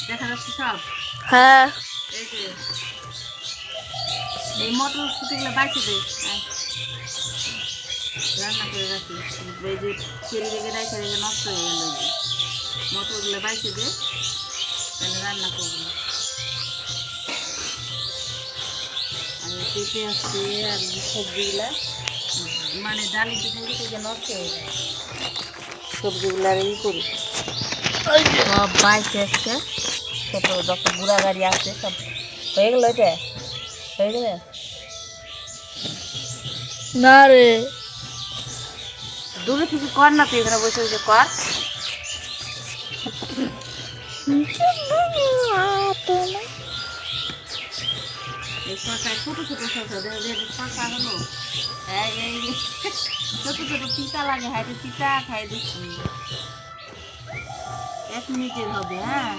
দেখা যাচ্ছে সব। হ্যাঁ এই যে এই মটরশুটিগুলো বাইছে দে, রান্না করে রাখি। এই যে ফেরি রেখে রেখে রেখে নষ্ট হয়ে গেল, এই যে মটরগুলো বাইছে দে, তাহলে রান্না করবো। আর পেঁপে আসছে আর সবজিগুলা মানে ডালি দিতে দিতে নষ্ট হয়ে যায়, সবজিগুলো আর ই করি সব বাইছে আসছে। ছোটো যত বুড়া গাড়ি আছে সব হয়ে গেল, এটা হয়ে গেলে না রে দূরে থেকে কর না, তুই এখানে বসে বসে কর। এই শশায় ছোটো ছোটো শশা শশা হলো, হ্যাঁ এই ছোটো ছোটো পিতা লাগে, হ্যাঁ পিতা খাই দিচ্ছি। 1 মিনিটের হবে, হ্যাঁ।